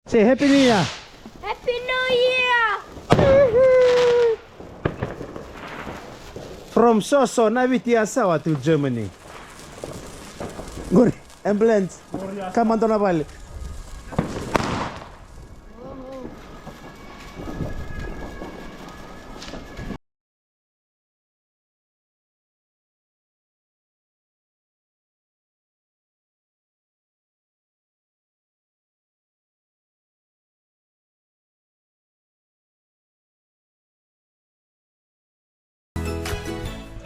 Say Happy New Year. Happy New Year! From Soso, Navitia Sawa to Germany. Good. Ambulance. Come on, Donavale.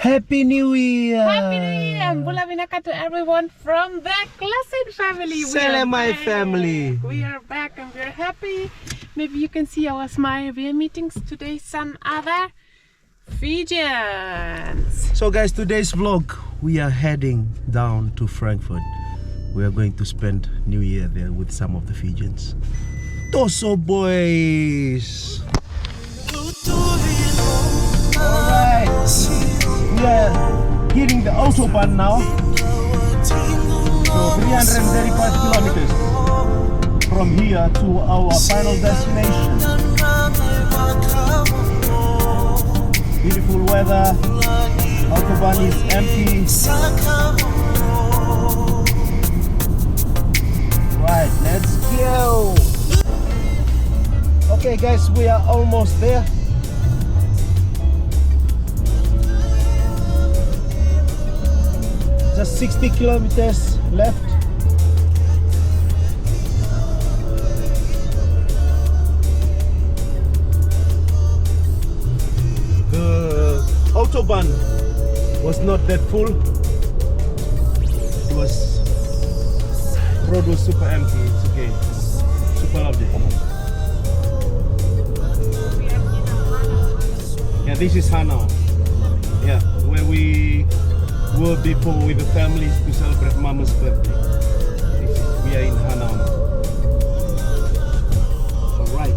Happy New Year! Happy New Year and Bula Vinaka to everyone from the Klassen family. Sele my family. We are back and we're happy. Maybe you can see our smile. We are meeting today some other Fijians. So guys, today's vlog, we are heading down to Frankfurt. We are going to spend New Year there with some of the Fijians. Toso boys! Alright, we are hitting the autobahn now. So 335 kilometers from here to our final destination. Beautiful weather, autobahn is empty. Right, let's go. Okay guys, we are almost there. Just 60 kilometers left. The autobahn was not that full. It was road was super empty. It's okay. Super lovely. Yeah, this is Hanau. Yeah, where we were before with the families to celebrate Mama's birthday. We are in Hanau now. Alright.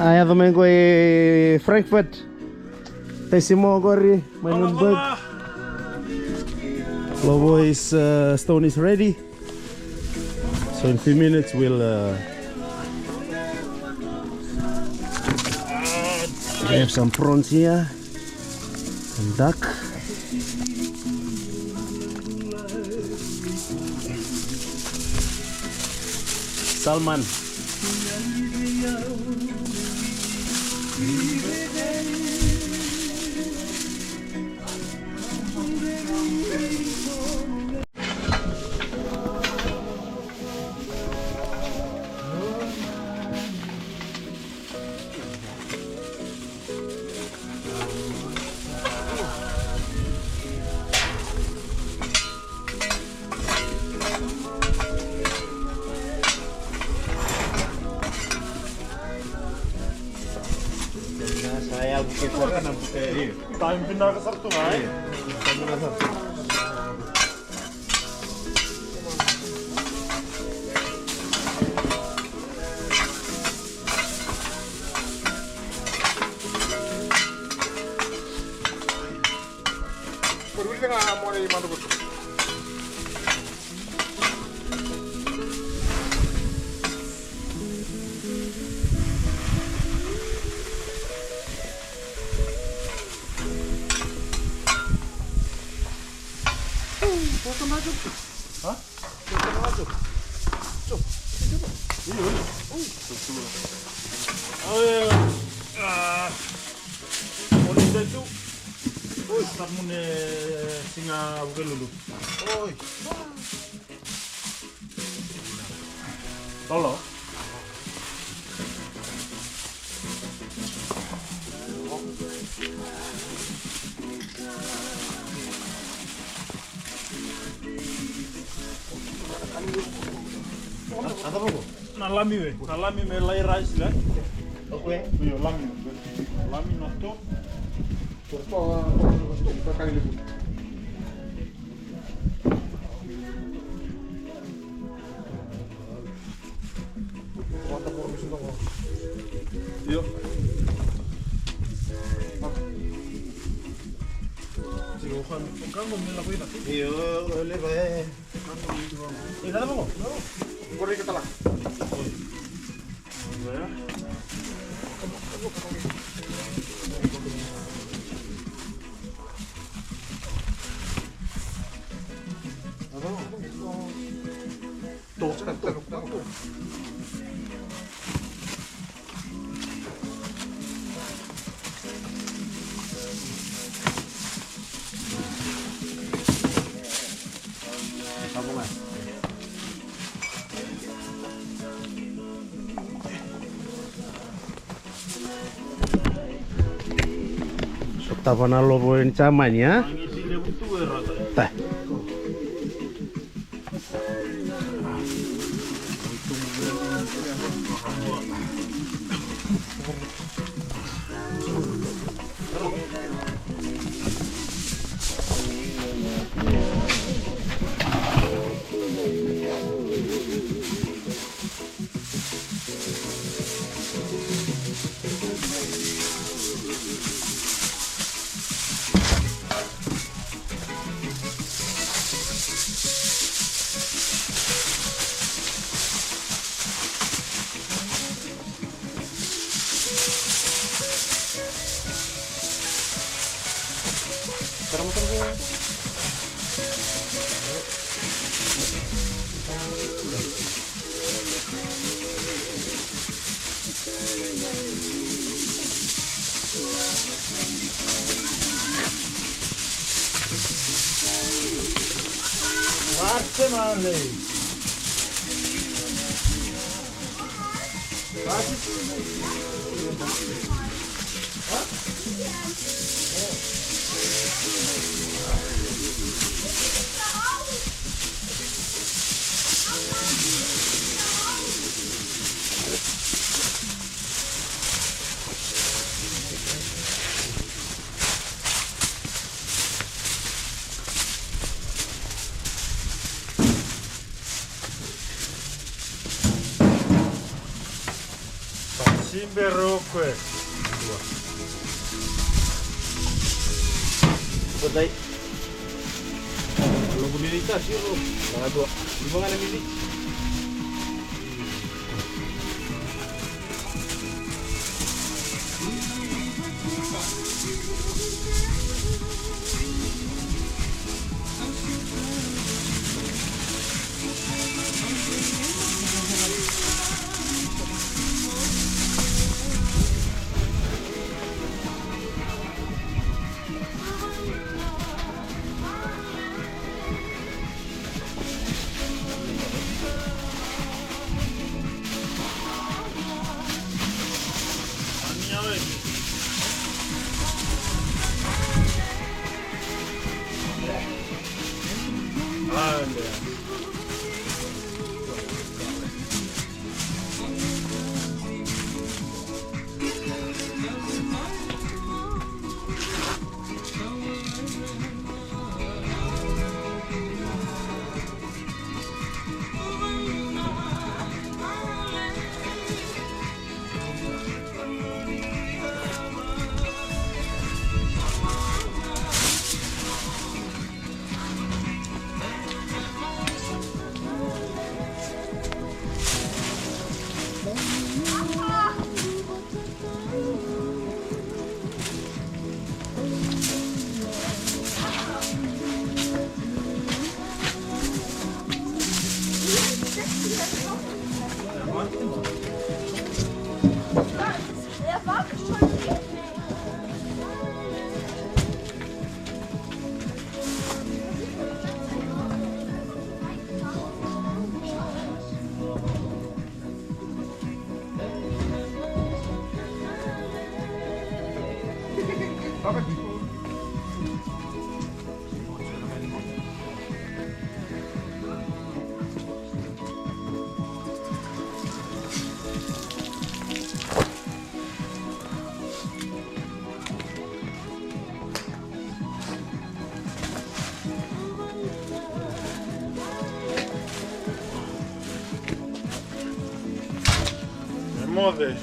I have a mango Frankfurt. Pessimo Gori, Manunberg. Lovo is stone is ready. So in a few minutes we'll we have some prawns here and duck. Salmon. Saya bukit sana na bukit. Iya. Time pindah ke Sabtu kan? Kamu rasa? Peduli nggak mau di mana betul? Hah? Polisi itu, kamu singa bukan lulu. Lolo. Ada apa kok? Nalami me lai rice lah. Oke. Iya, lami nato. Iya. Kan mau melakukan apa? Iya, oleh bae. Ini ada apa kok? Boleh kita lah. Tuh. Apa mas? Tapan Lovo ini caman ya. Ngisi dia butuh rasa. Teh. Male. Simberoque. Betul. Kalau beli kasih lo, nah dua, gimana milih? Der war schon hier. Mother.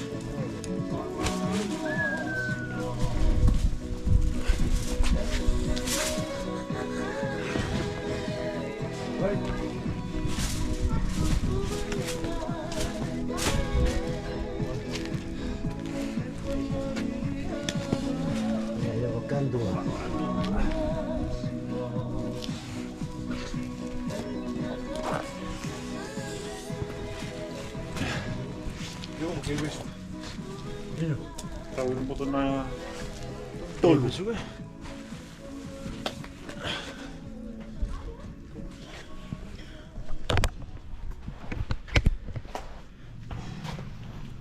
Tahu foto na tolu juga.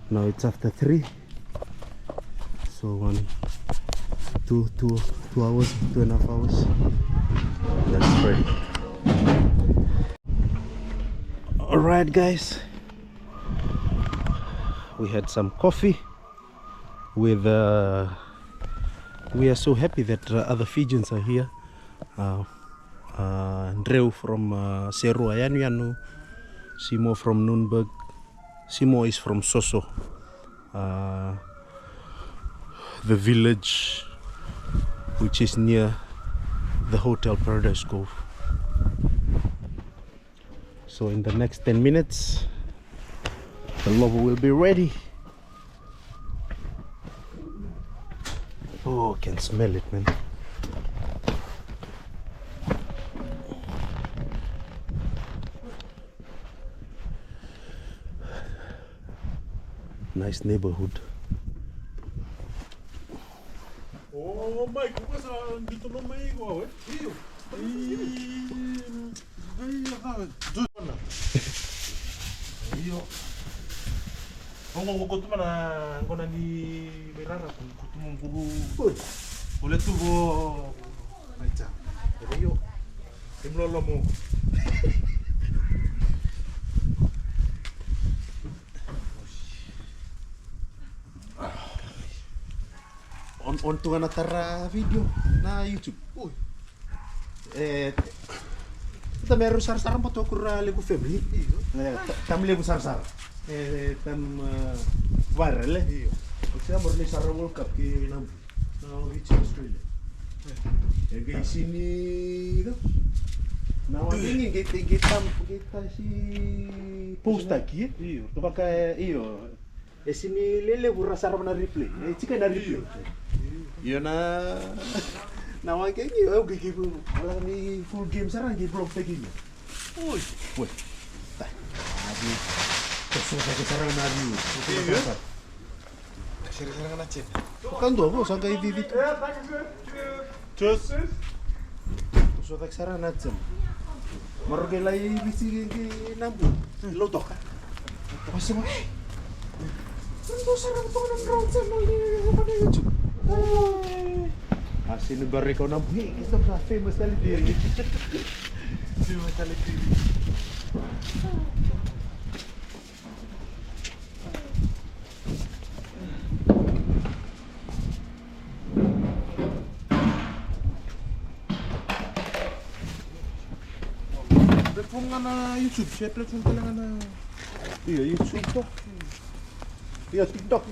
Now it's after 3, so 2 hours, 2.5 hours. Let's pray. Alright guys, we had some coffee with we are so happy that other Fijians are here. Andreu from Seru Ayanu, Simo from Nunberg, Simo is from Soso, the village which is near the Hotel Paradise Cove. So in the next 10 minutes the Lovo will be ready. Oh, I can smell it, man. Nice neighborhood. Oh my god, dito na may igual, eh? Iyo. Iyo. Kung kutuma na ngona ni Merara kung kutuma nguru. Boleh tu bo macam. Iyo. Timlolo mo. On tu na tara video na YouTube. Uy. Kita meron sar-saran po to kura lego family. Tam lego sar-sar. Tam viral eh. Kita baru ni sar World Cup ki nam. Now reach Australia. Ega sini tu. Now ini kita si post aqui. Iyo. Tu pakai iyo. Sini lele burra sar na replay. Chika na replay. Iyo na nawa kayak gini, oh gigi pun malah ni full game sekarang gigi belum begini. Oi, woi, dah, abi, terus saya sekarang nabi, sekarang nak cek. Bukan tu aku sangka itu. Terus, saya sekarang nak cek. Mereka lagi bisi gigi nampu, lo toh kan? Masih mana? Terus sekarang tu nak round sama ni apa ni YouTube? Sini baru kau nak beli, kita dah famous kali dia. Famous kali dia. Platform na YouTube, share platform talaga na. Iya, YouTube tu. Iya, TikTok.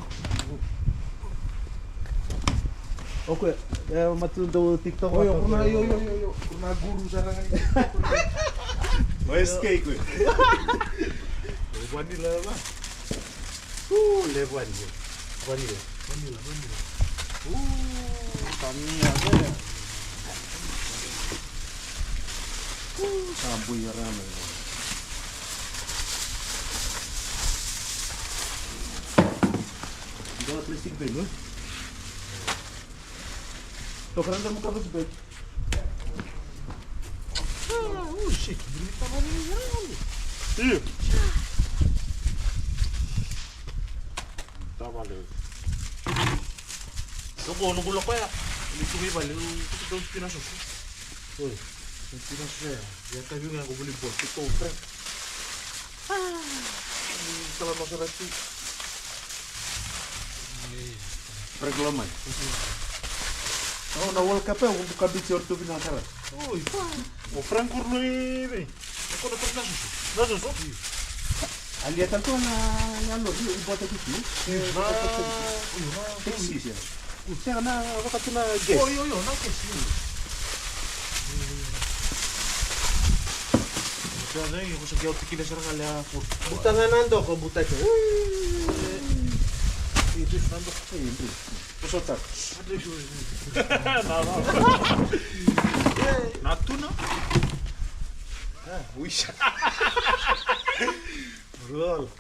Okay, macam tu TikTok. Oh, pernah yo, pernah guru sana kan. Mas cake we. Vanilla lah. Levan je. Vanilla. Kami ada ya. Sampai ramai. plastic bag, no? Tuh, keranda muka bus bag. Oh shit, berita mana ini sekarang? Iya. Tak balik. Kau nunggu loko ya? Itu gue balik, itu tuh pindah susu. Oh, pindah susu ya. Ya kan juga aku beli bos itu Frank. Kalau masalah itu. Frank Loman. Oh, na World Cup ya, buka bici ortu pindah salah. Oh, itu. Oh, Frankfurt lu ini. Aku dapat susu. Dah susu? Aliatan tuh na lo di buat itu sih. Taxi sih. Saya na waktu na gas. Oh, iya, na gas. Jadi, aku sakit hati kita serang alia food. Butangan nando ko buta itu. Itu nando. Itu. Pesotak. Aduh. Nah. Natuna. Wish. Bro.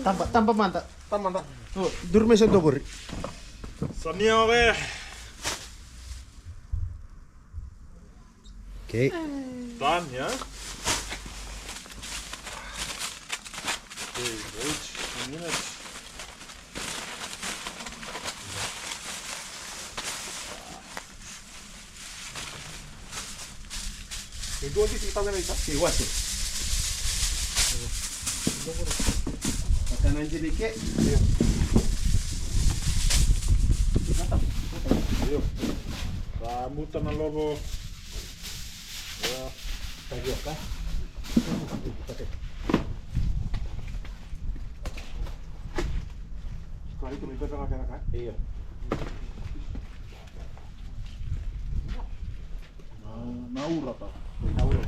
Tambah mantap. Taman. Tuh, durme sa dogor. Samia we. Oke. Dan ya. Okay, wait a minute. Itu di kita na isa. Iwas. Makanan jadi ke. Ayo. Rambutan na Lovo. Ya, Tayo ka. kali itu kita nak kan? Iya. Naura ta. Naura.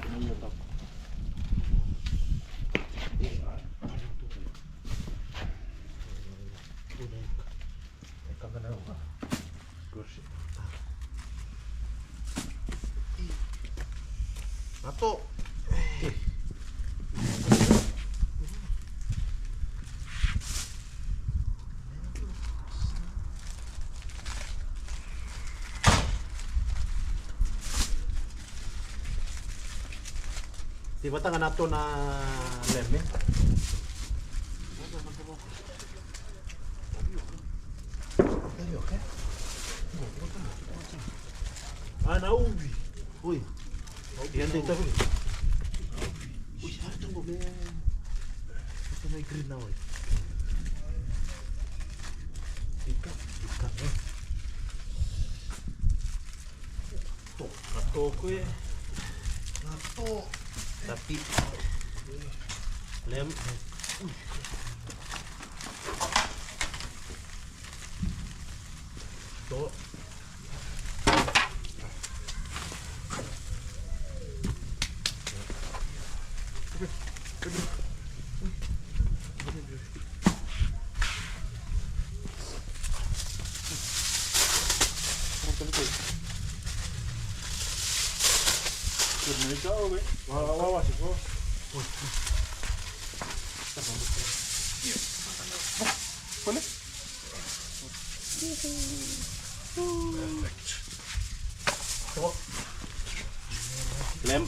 Atau Tiba tangan ato na lem eh. Tayo ka. ana ubi. Uy. Yan din tabi. Uy, ano tong gobe? Ito may green na oy. Ikan eh. Atau ko eh. Nato. Tapi lem. To. Kau be, wah sih kau. Boleh? Coba. Lem.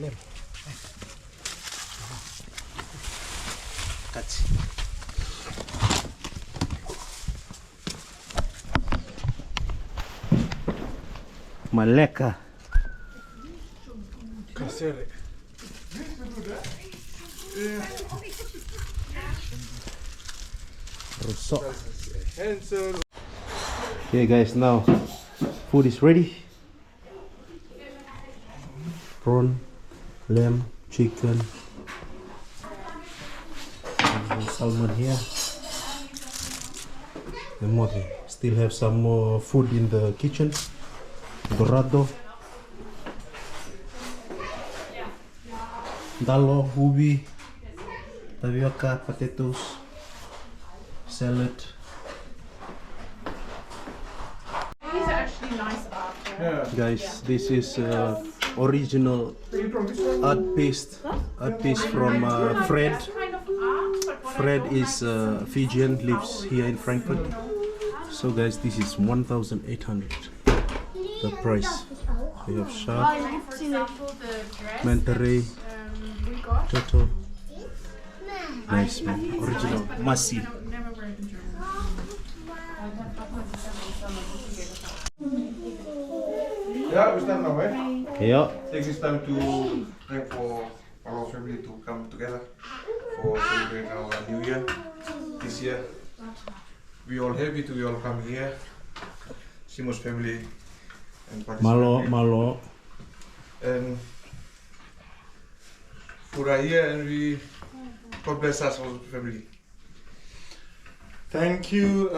Lem. Kaci. Maleka. Kasere. Rusak. Hansel. Okay guys, now food is ready. Prawn, lamb, chicken, and salmon here. And more. Still have some more food in the kitchen. Dorado, dalo, ubi, tapioca, potatoes, salad. These are actually nice after. Guys, this is original art piece from Fred. Fred is Fijian, lives here in Frankfurt. So guys, this is 1,800 the price. We have shark, manta ray, turtle. Nice man, original, masi. Yeah, we stand now, eh? Yeah. Take this time to pray for our family to come together for celebrating our New Year this year. We all happy to be all come here. Simo's family and participate. Malo. And for a year, and we God bless us all family. Thank you,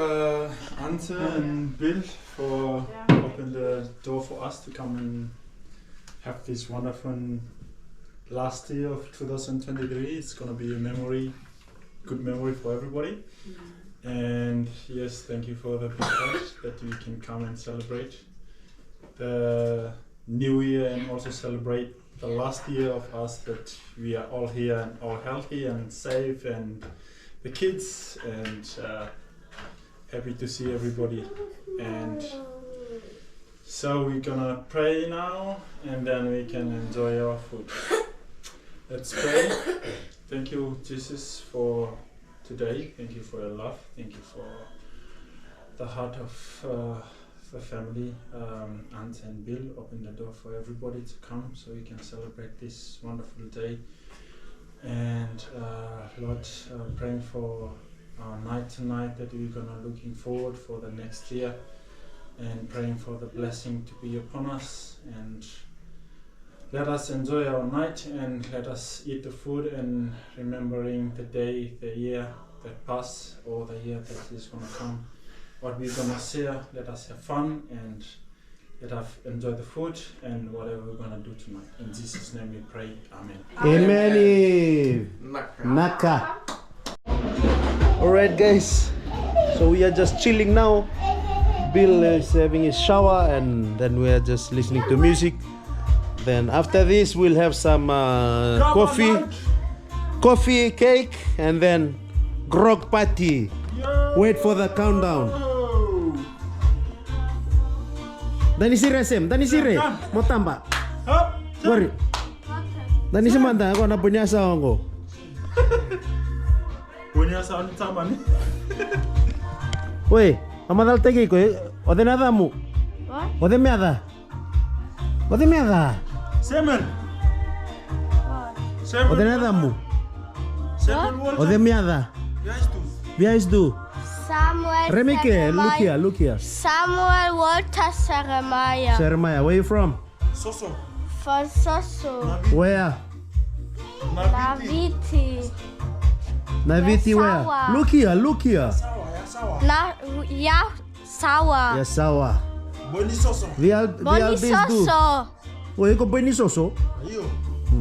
Ante and Bill, for opening the door for us to come and have this wonderful last year of 2023. It's gonna be a good memory for everybody. And yes, thank you for the privilege that we can come and celebrate the new year and also celebrate the last year of us, that we are all here and all healthy and safe, and the kids, and happy to see everybody. And so we're gonna pray now, and then we can enjoy our food. Let's pray. Thank you, Jesus, for today. Thank you for your love. Thank you for the heart of the family. Ant and Bill open the door for everybody to come so we can celebrate this wonderful day. And Lord, praying for our night tonight, that we're gonna looking forward for the next year, and praying for the blessing to be upon us. And let us enjoy our night, and let us eat the food, and remembering the day, the year that passed, or the year that is gonna come, what we're gonna share. Let us have fun, and let us enjoy the food and whatever we're gonna do tonight. In Jesus' name we pray. Amen. Amen. Naka. Alright guys, so we are just chilling now. Bill is having his shower, and then we are just listening to music. Then after this we'll have some coffee, cake, and then grog party. Wait for the countdown. Dani sire sem, Dani sire. Mau tambah? Sorry. Dani semanta aku nak punya saung ko. Punya saung tambah ni. Woi, amadal tegi ko. Ode nada mu. Ode meada. Ode meada. Semen. Ode nada mu. Ode meada. Viais du. Samuel Remike, look here. Samuel Walter Jeremiah. Jeremiah, where you from? Soso. From Soso. Where? Naviti. Naviti where? Sawa. Look here. Sawa. Ya sawa. Boni Soso. Boni Soso. Woi, kau Boni Soso?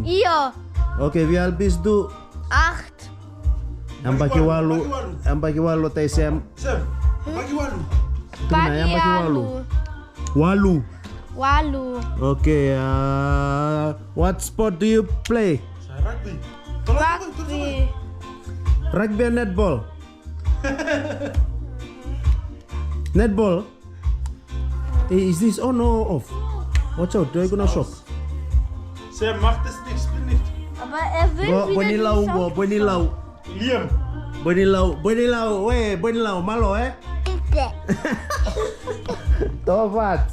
Iyo. Okay, wie alt bist du? 8. Yang bagi walu tay sem. Bagi walu. Yang bagi walu. Walu. Okay, what sport do you play? Rugby. Rugby and netball? Netball? Is this on or off? Watch out, do I gonna shock? Saya macht es nicht, spiel nicht. Aber will wieder Bonilau. Liam. Bonilau, malo Tovat.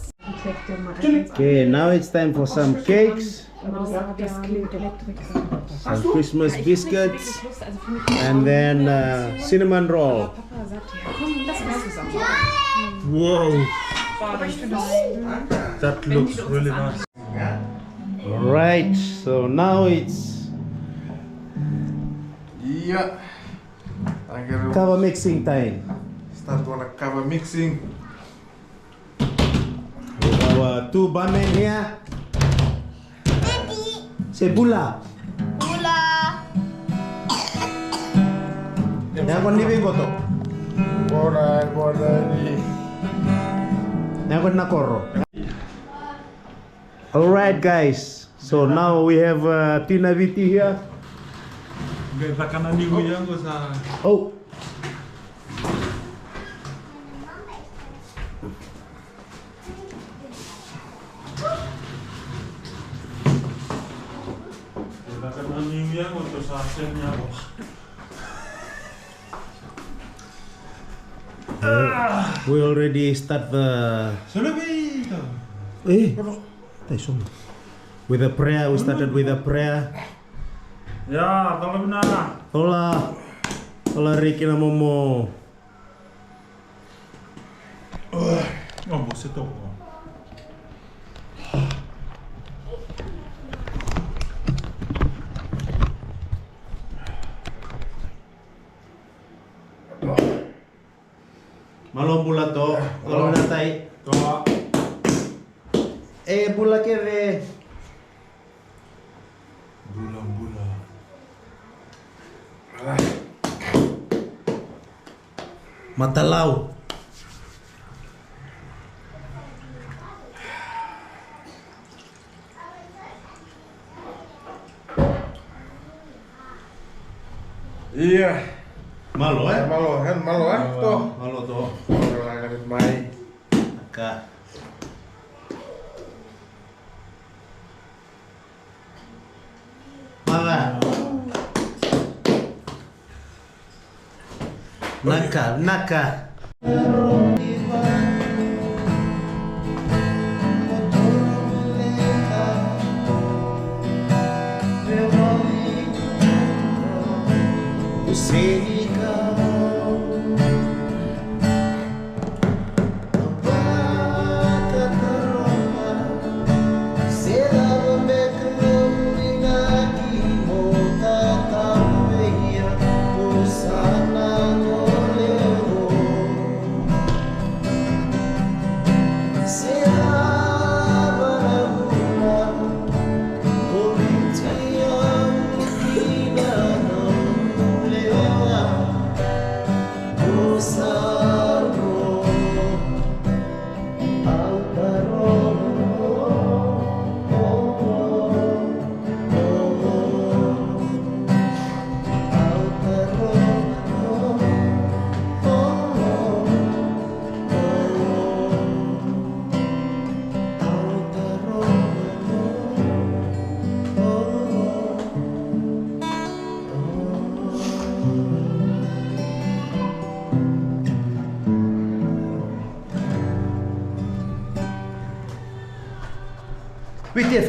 Okay, now it's time for some cakes, some Christmas biscuits, and then cinnamon roll. Wow. That looks really nice. Alright, so now it's Kava mixing time. Start on a Kava mixing. With our 2 barmen here. Say Bula. Bula. Yang kon living ko to. Bora ni. Yang kon nakoro. Alright guys, so now we have Tina Viti here. Oh. We already start the with a prayer. We started with a prayer. Ya, tolong na. Hola, hola Ricky na Momo. Oh, você tocou. Malo Bula to, kalau natai. Toa. Bula keve. Bula. Matalau. Iya. Malo Malo toh. Malo to. Orang mai. Aka. Mala. Naka.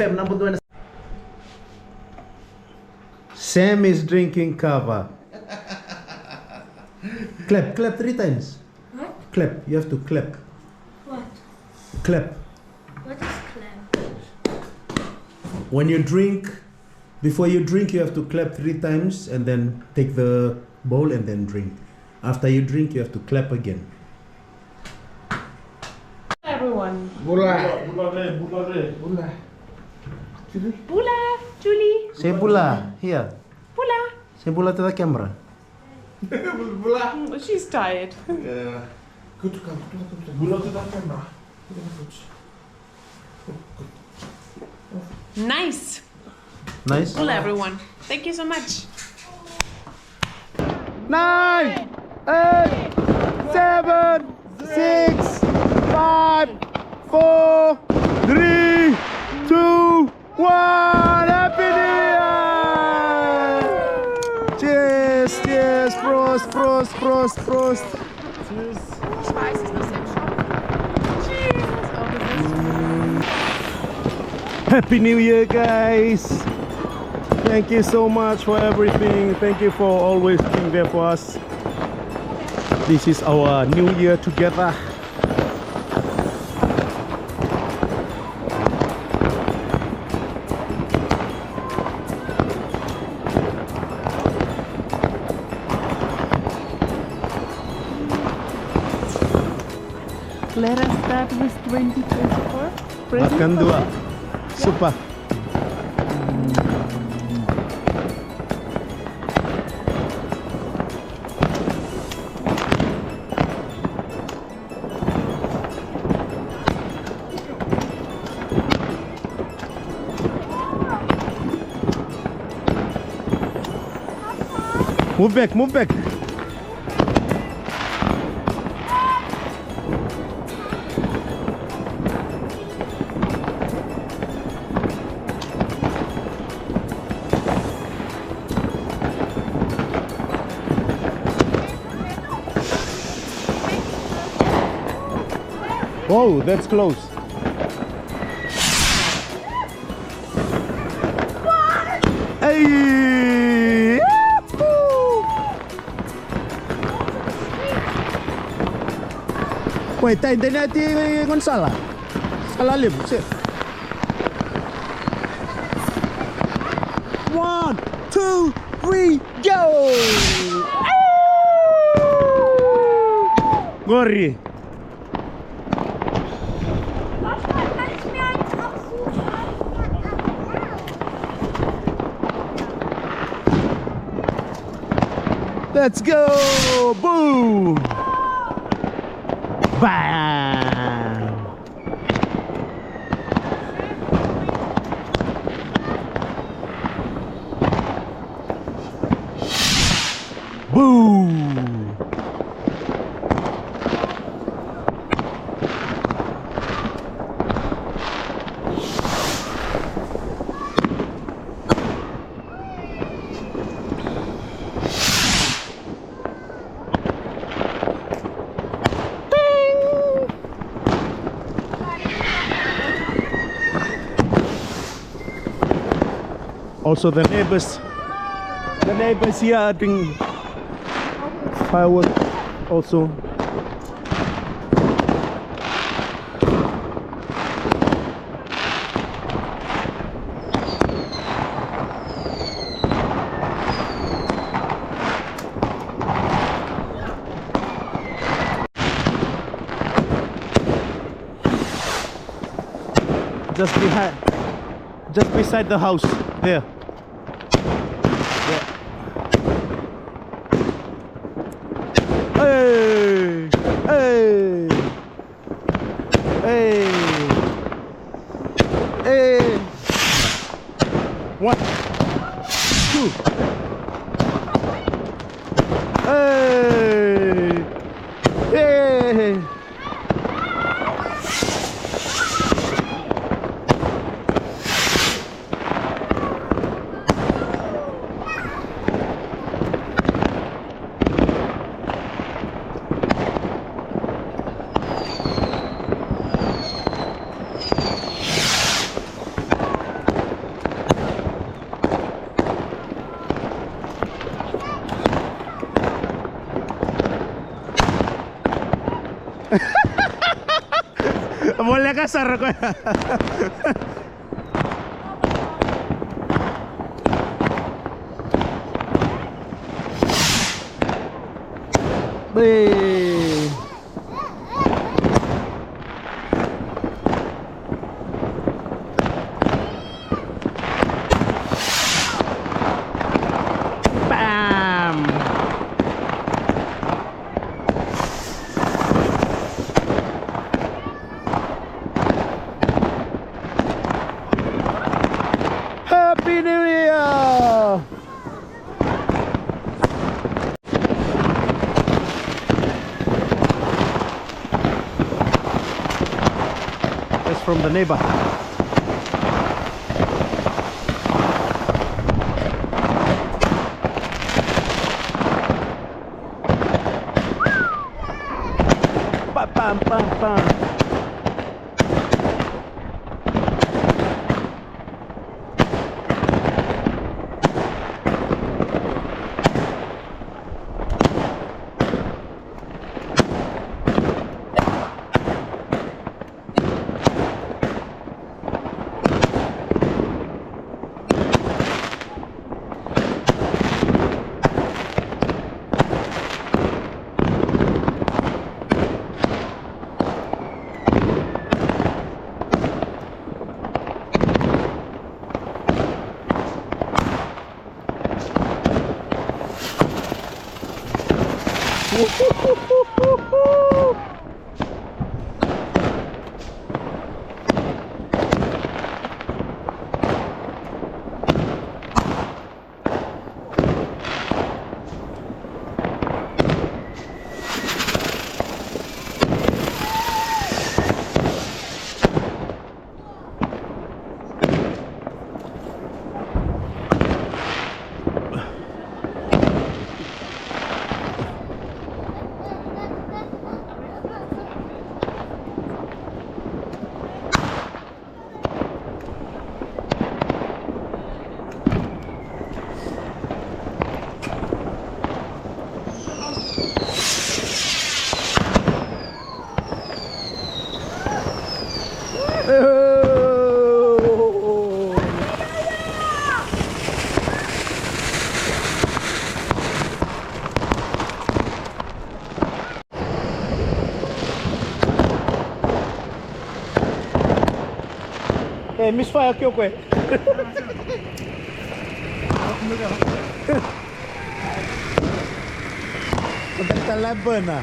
FM number 2. Sam is drinking Kava. Clap 3 times. What? Clap, you have to clap. What? Clap. What is clam? When you drink, before you drink, you have to clap 3 times and then take the bowl and then drink. After you drink, you have to clap again. Everyone. Bula. Bula, Julie. Say Bula, here. Bula. Say Bula to the camera. Bula. She's tired. Bula to the camera. Nice. Nice. Bula, everyone. Thank you so much. 9, 8, 7, 6, 5, 4, 3, 2, 1. Happy New Year! Cheers, Prost. Tschüss. Ich weiß es nicht im Shop. Cheers. Oh, das ist Happy New Year, guys! Thank you so much for everything. Thank you for always being there for us. This is our New Year together. Let us start with 2024. Makan dua. Super. Move back, move back. Whoa, that's close. Hey! Wait, tayo din natin Gonzala. Sa lalim, sit. 1, 2, 3, go! Gori. Let's go! Boom! Bam! Boom! Also the neighbors here are doing fireworks also. Just beside the house there. Hey! Hey! Hey! Hey! 1, 2. Hey! Hey! Boleh kasar aku ya. Beh. Bam. Happy New Year! That's from the neighbor. Bam, bam, bam, bam. misfire kyo kwe. Kita laban ah.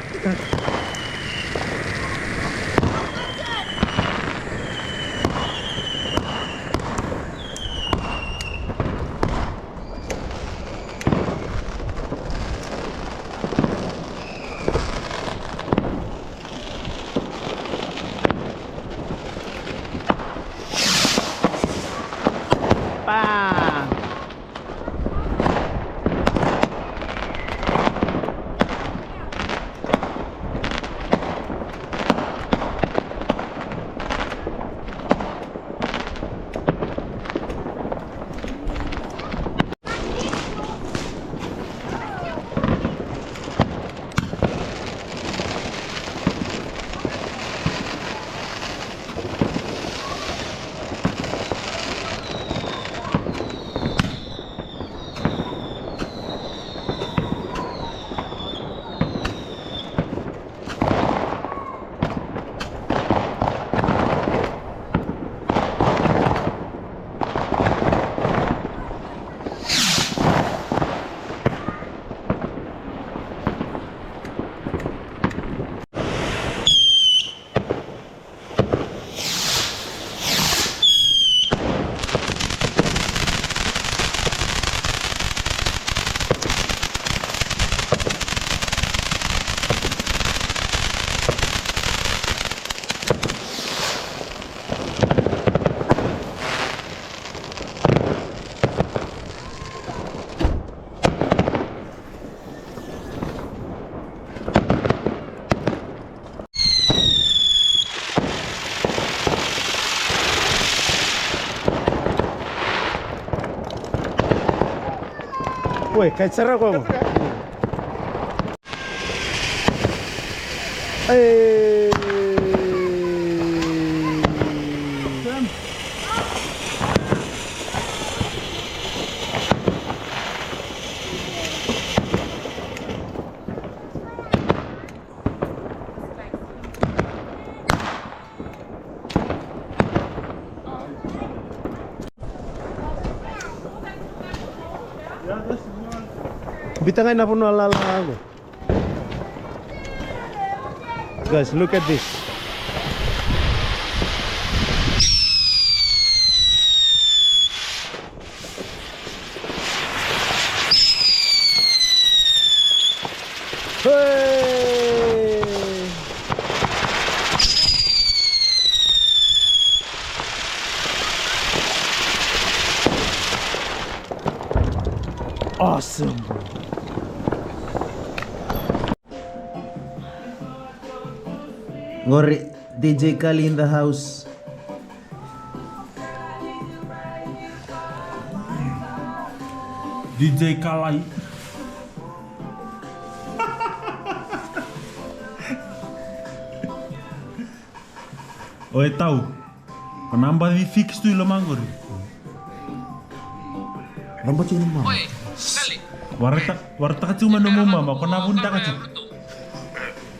Woi, kayak cerah kok. Bitangan na puno alala ako. Guys, look at this. Hey! Awesome, bro. Ngori DJ Kali in the house. DJ Kalai. Oi tahu, penambah di fix tu ilo manggori. Rambut ini mah. Warta cuma nemu mama, penabun tak kacau.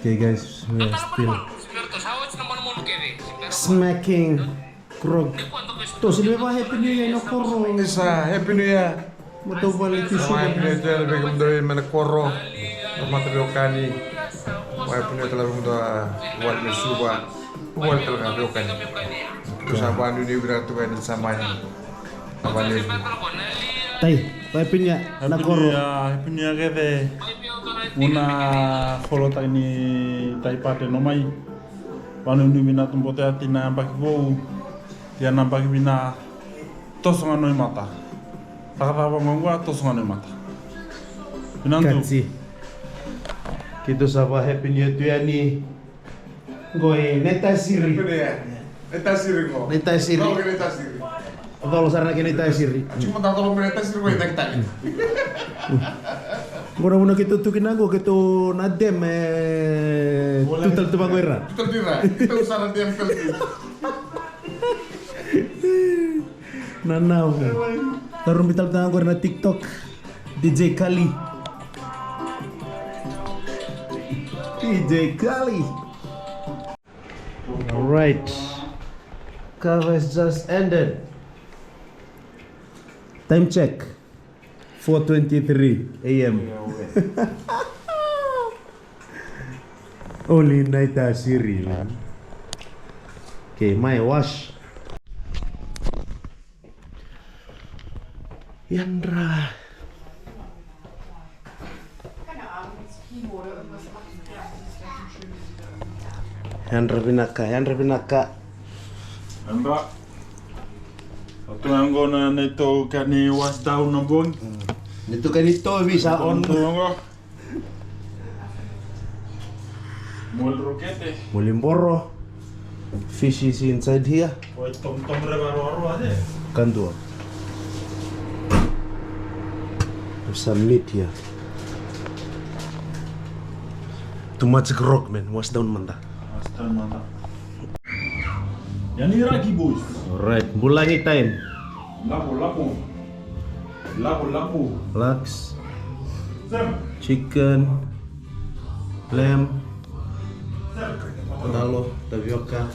Okay guys, we are still smacking krog. Tuh sini apa happy new year no koro. Isa, happy new year. Mutu balik itu. Happy new year, begum dari mana koro. Mata biokani. Happy new year telah begum wal mesuba. Wal telah biokani. Terus apa anu ni beratu kan samanya. Apa ni? Tai, happy new year na koro. Happy new year kete. Una kolota ini taipate nomai. Panu ni mina tumpote ati na ambaki go. Dia nampak mina tosongan noi mata. Takata ngongwa tosongan noi mata. Binantu. Katsi. Kita sapa happy new year tu ya ni. Goe neta siri. Neta siri ngo. Neta siri. Ngo neta siri. Kalau sarana kini neta siri. Cuma tak tolong neta siri go tak tak. Muna kita tukin aku kita nadem tutal tu bagoira. Tutal tira. Kita usah nanti yang pelti. Nanau. Tarung bital tang aku na TikTok. DJ Kali. DJ Kali. Alright. Kava has just ended. Time check. 4:23 a.m. Only night Siri, man. Okay, my wash. Yandra. Yandra binaka. Andra. Atu angona neto kani was down na bong. Nito kanito visa on. Tungo. Mol rokete. Mulimboro. Fish is inside here. Oi tom rebaro ade. Kandua. There's some meat here. Too much grog, man. Was down manda. Astan mata. Yani ragi boys. Alright, bulangi time. Lapo. Lux, Sam. chicken, lamb, dalo, tapioca.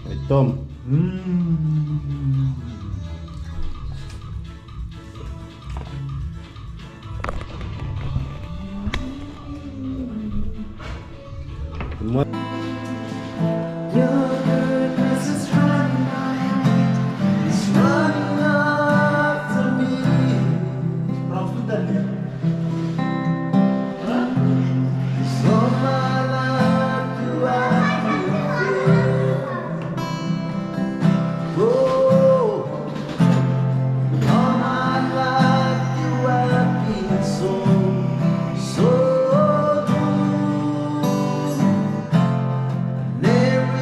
Hey, Tom. What? Never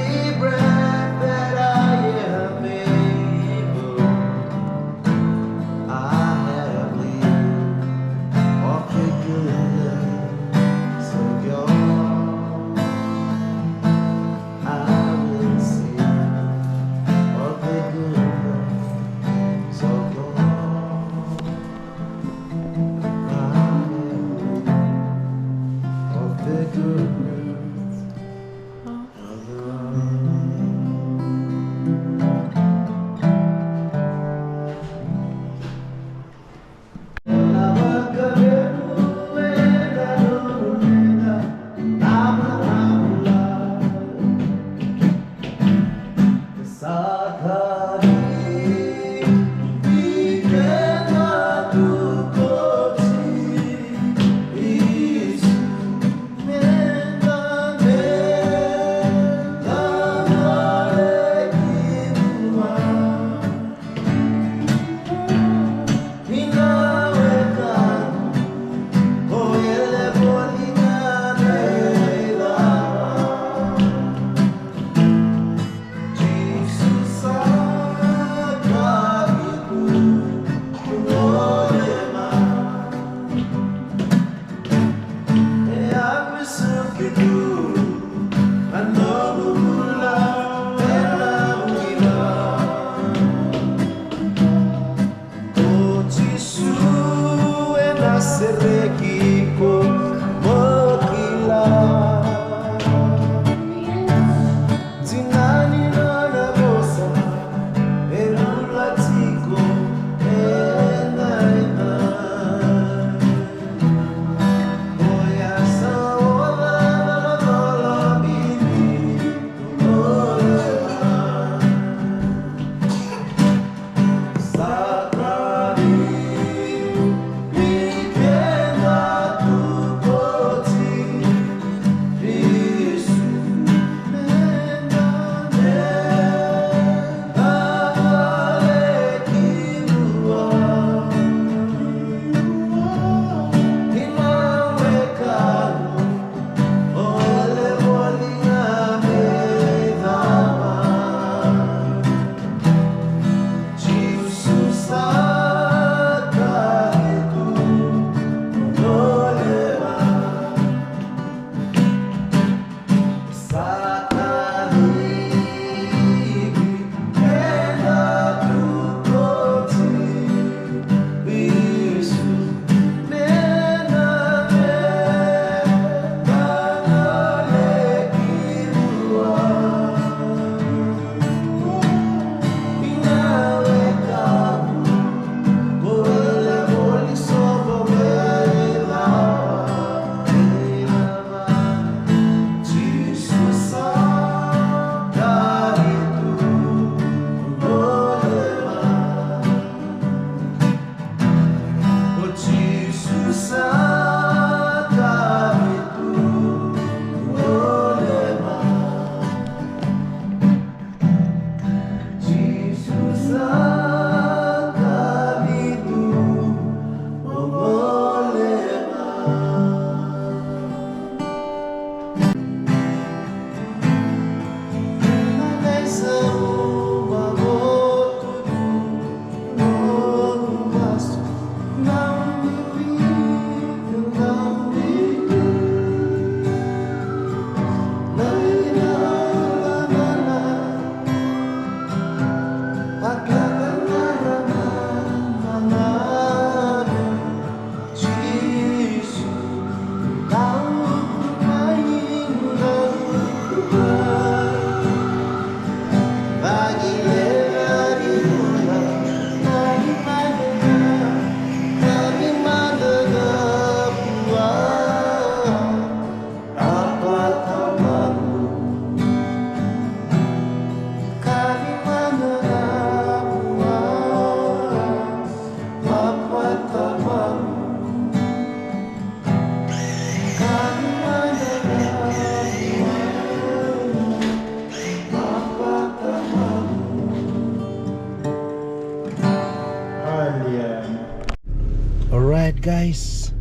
guys,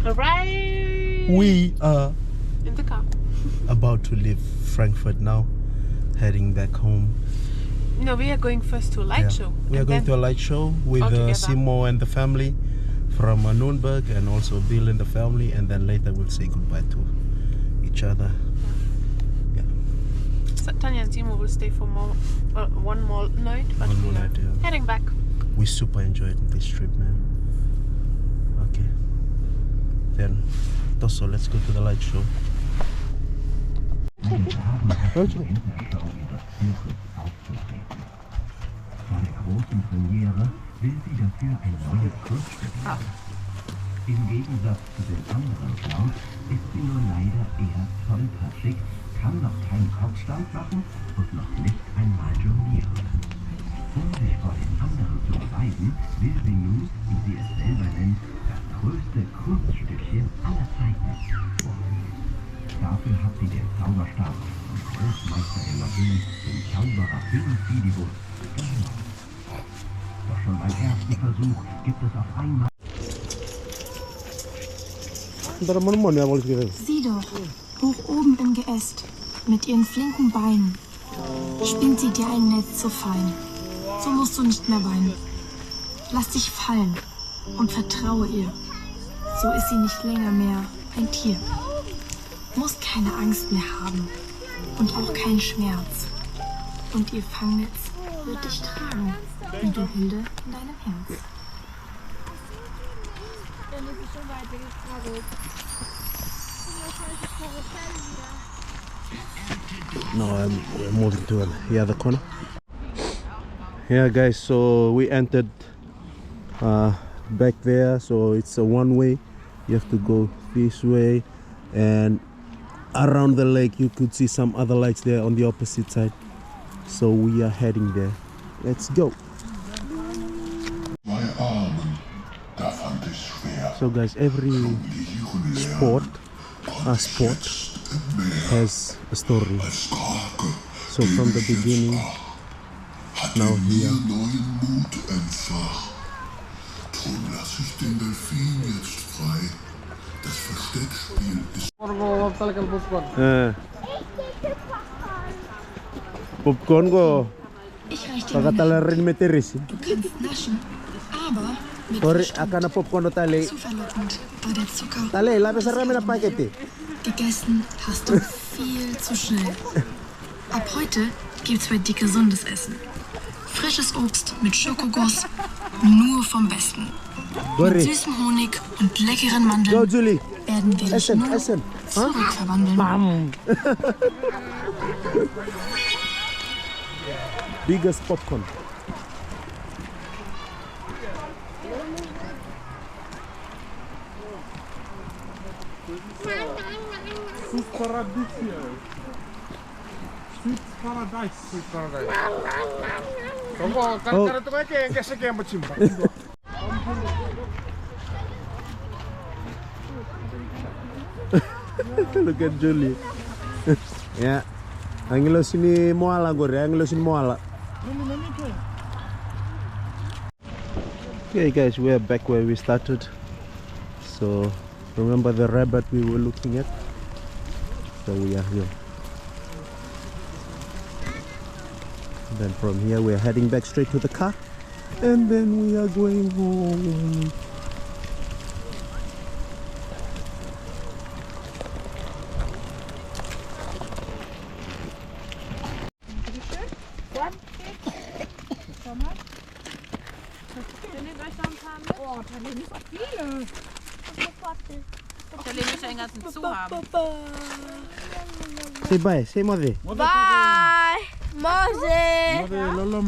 Alright. we are In the car. about to leave Frankfurt now, heading back home. No, we are going first to a light show. We are going to a light show with Simo and the family from Nürnberg, and also Bill and the family, and then later we'll say goodbye to each other. Yeah. So Tanya and Simo will stay for one more night, but One more we are night, yeah. heading back. We super enjoyed this trip, man. Okay. Then, Tosso, let's go to the light show. Vor der großen Premiere will sie dafür ein neues Kurzstück haben. Im Gegensatz zu den anderen Clowns ist sie nur leider eher tollpatschig, kann noch keinen Kopfstand machen und noch nicht einmal jonglieren. Um sich vor den anderen zu beweisen, will sie nun, wie sie es selber nennt, das größte Kurzstückchen aller Zeiten vorführen. Dafür hat sie den Zauberstab von Großmeister der Magie, den Zauberer Fidibus, genommen. Doch schon beim ersten Versuch gibt es auf einmal... Sieh doch, hoch oben im Geäst, mit ihren flinken Beinen, spinnt sie dir ein Netz so fein. So musst du nicht mehr weinen. Lass dich fallen und vertraue ihr. So ist sie nicht länger mehr ein Tier. Musst keine Angst mehr haben und auch keinen Schmerz. Und ihr Fangnetz wird dich tragen, wie du Hilde in deinem Herz. Now we're moving to the other corner. Yeah, guys, so we entered back there, so it's a one-way. You have to go this way, and around the lake you could see some other lights there on the opposite side. So we are heading there. Let's go. So guys, every sport has a story. So from the beginning, now here. Drum lass ich den Delfin jetzt frei. Das Versteckspiel ist... Popcorn ko. Ich reich dir meine Hand. Du kannst naschen, aber mit Verstand. Zu verlockend war der Zucker. Gegessen hast du viel zu schnell. Ab heute gibt's für dich gesundes Essen. Frisches Obst mit Schokoguss, nur vom Besten. Mit süßem Honig und leckeren Mandeln werden wir dich nur zurückverwandeln. Biggest popcorn. Look at Julie. Ya, angelo sini moala gore, angelo sini moala. Okay guys, we are back where we started. So remember the rabbit we were looking at? So we are here. Then from here we are heading back straight to the car, and then we are going home. Say bye, say Mother. Bye! Mose! Lolo,